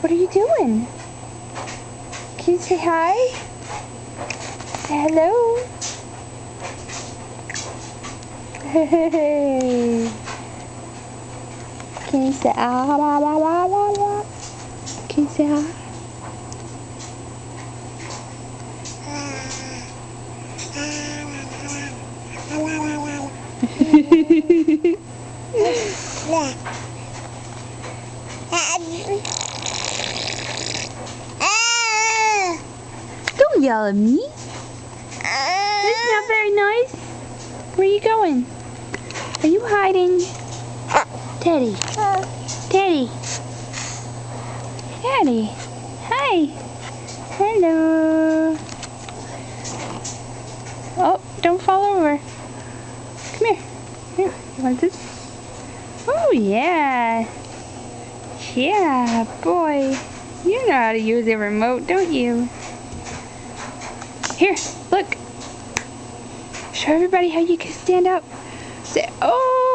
What are you doing? Can you say hi? Say hello. Hey. Can you say ah? Can you say hi? Don't yell at me. That's not very nice. Where are you going? Are you hiding? Teddy. Teddy. Teddy. Hi. Hello. Oh, don't fall over. Come here. Here. You want this? Oh, yeah. Yeah, boy. You know how to use a remote, don't you? Here, look. Show everybody how you can stand up. Say, oh.